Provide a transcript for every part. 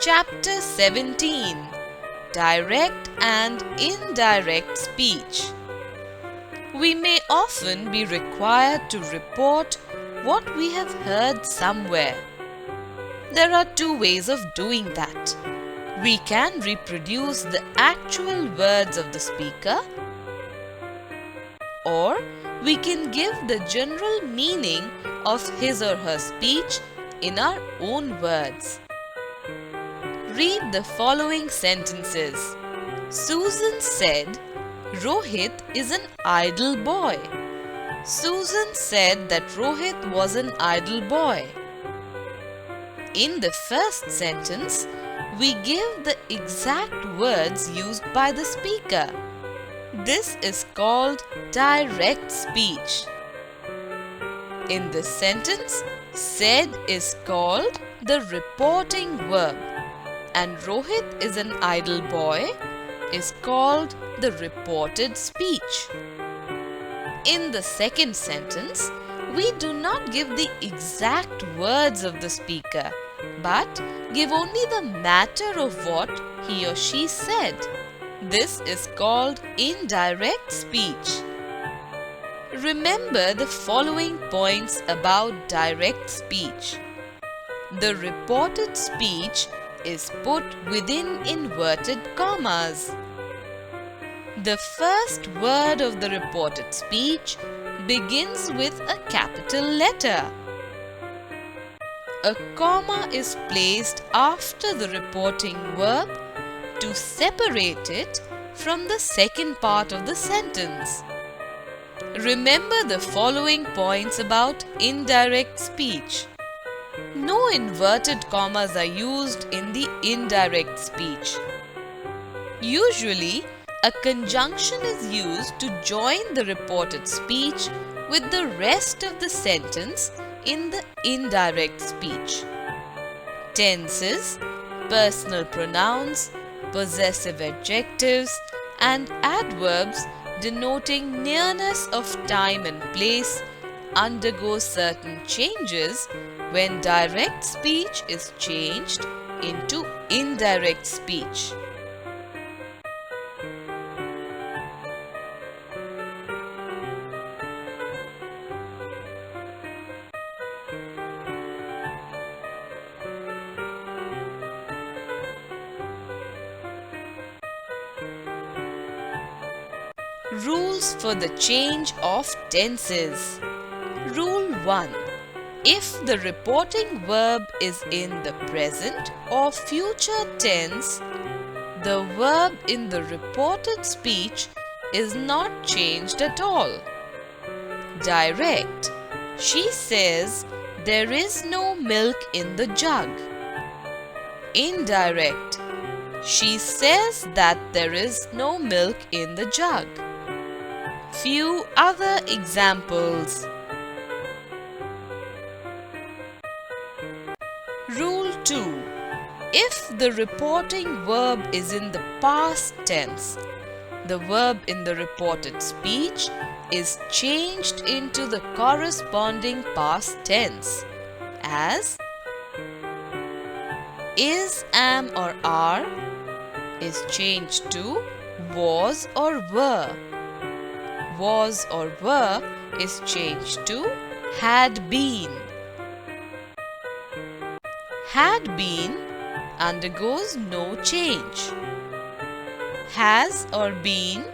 Chapter 17. Direct and Indirect Speech. We may often be required to report what we have heard somewhere. There are two ways of doing that. We can reproduce the actual words of the speaker, or we can give the general meaning of his or her speech in our own words. Read the following sentences. Susan said, Rohit is an idle boy. Susan said that Rohit was an idle boy. In the first sentence, we give the exact words used by the speaker. This is called direct speech. In this sentence, said is called the reporting verb, and Rohit is an idle boy is called the reported speech. In the second sentence, we do not give the exact words of the speaker, but give only the matter of what he or she said. This is called indirect speech. Remember the following points about direct speech. The reported speech is put within inverted commas. The first word of the reported speech begins with a capital letter. A comma is placed after the reporting verb to separate it from the second part of the sentence. Remember the following points about indirect speech. No inverted commas are used in the indirect speech. Usually, a conjunction is used to join the reported speech with the rest of the sentence in the indirect speech. Tenses, personal pronouns, possessive adjectives, and adverbs denoting nearness of time and place undergo certain changes when direct speech is changed into indirect speech. Rules for the change of tenses. Rule 1. If the reporting verb is in the present or future tense, the verb in the reported speech is not changed at all. Direct. She says, there is no milk in the jug. Indirect. She says that there is no milk in the jug. Few other examples. Rule 2. If the reporting verb is in the past tense, the verb in the reported speech is changed into the corresponding past tense as is, am or are is changed to was or were. Was or were is changed to had been. Had been undergoes no change. Has or been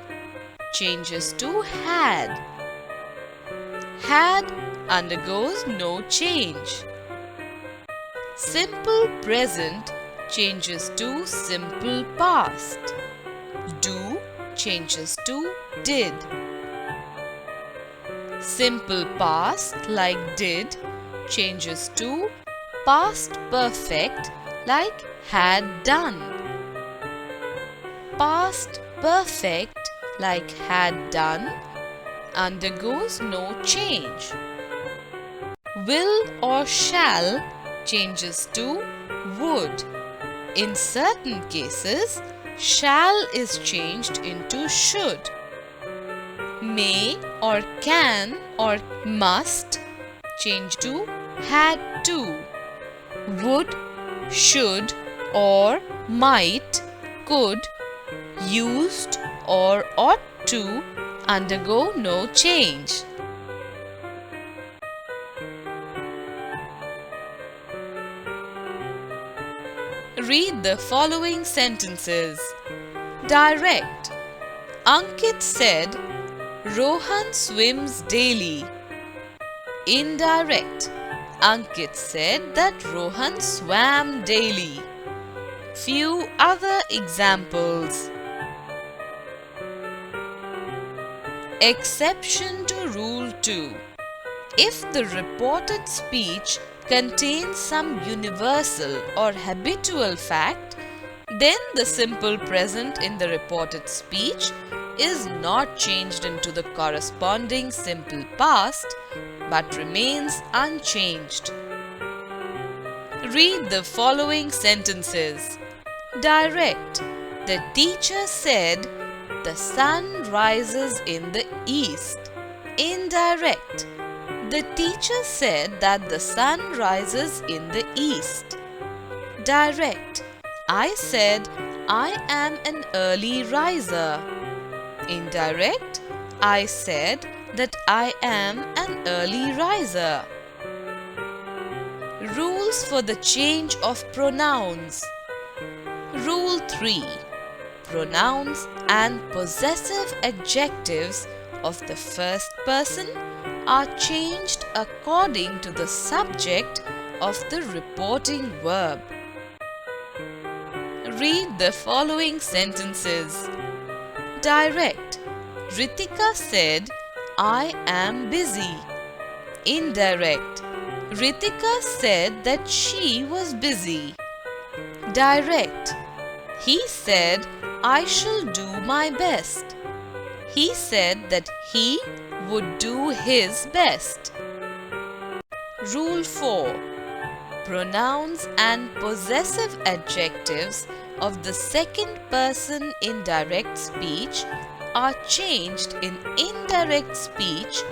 changes to had. Had undergoes no change. Simple present changes to simple past. Do changes to did. Simple past like did changes to past perfect like had done. Past perfect like had done undergoes no change. Will or shall changes to would. In certain cases, shall is changed into should. May or can or must change to had to. Would, should or might, could, used or ought to undergo no change. Read the following sentences. Direct. Ankit said, Rohan swims daily. Indirect. Ankit said that Rohan swam daily. Few other examples. Exception to Rule 2. If the reported speech contains some universal or habitual fact, then the simple present in the reported speech is not changed into the corresponding simple past but remains unchanged. Read the following sentences. Direct. The teacher said, the sun rises in the east. Indirect. The teacher said that the sun rises in the east. Direct. I said, I am an early riser. Indirect. I said that I am an early riser. Rules for the change of pronouns. Rule 3. Pronouns and possessive adjectives of the first person are changed according to the subject of the reporting verb. Read the following sentences. Direct. Ritika said, I am busy. Indirect. Ritika said that she was busy. Direct. He said, I shall do my best. He said that he would do his best. Rule 4. Pronouns and possessive adjectives of the second person in direct speech are changed in indirect speech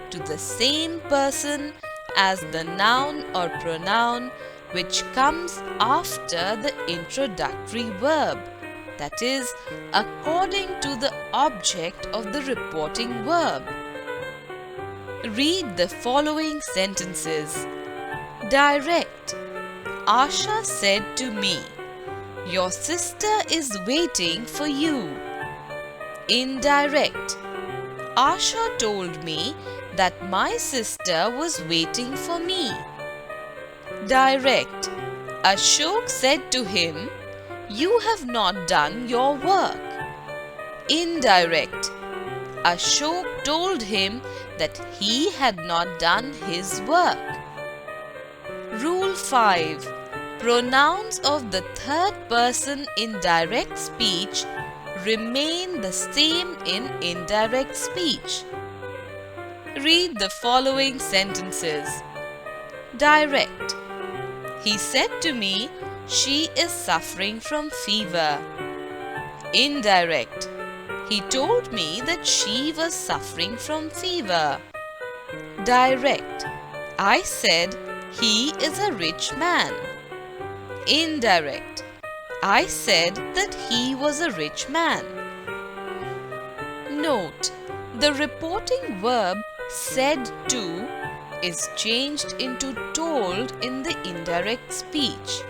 to the same person as the noun or pronoun which comes after the introductory verb, that is, according to the object of the reporting verb. Read the following sentences. Direct. Asha said to me, your sister is waiting for you. Indirect. Asha told me that my sister was waiting for me. Direct. Ashok said to him, you have not done your work. Indirect. Ashok told him that he had not done his work. Rule 5. Pronouns of the third person in direct speech remain the same in indirect speech. Read the following sentences. Direct. He said to me, she is suffering from fever. Indirect. He told me that she was suffering from fever. Direct. I said, he is a rich man. Indirect. I said that he was a rich man. Note, the reporting verb said to is changed into told in the indirect speech.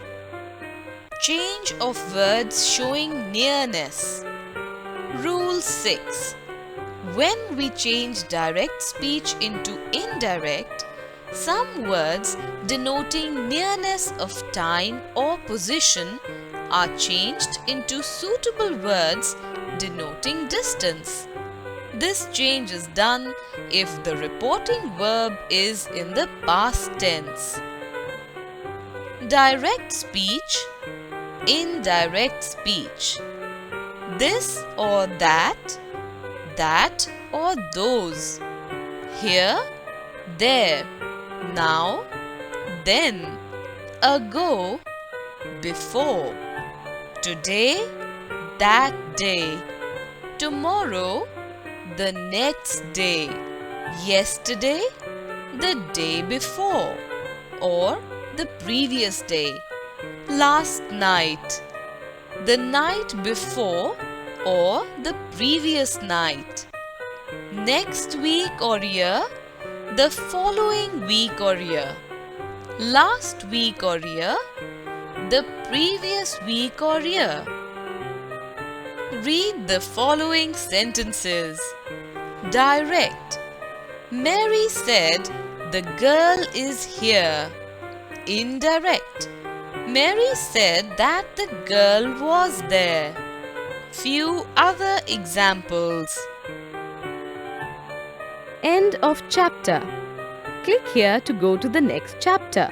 Change of words showing nearness. Rule 6. When we change direct speech into indirect, some words denoting nearness of time or position are changed into suitable words denoting distance. This change is done if the reporting verb is in the past tense. Direct speech, indirect speech. This or that, that or those. Here, there, now, then, ago, before, today, that day, tomorrow, the next day, yesterday, the day before, or the previous day. Last night. The night before or the previous night. Next week or year. The following week or year. Last week or year. The previous week or year. Read the following sentences. Direct. Mary said, "The girl is here." Indirect. Mary said that the girl was there. Few other examples. End of chapter. Click here to go to the next chapter.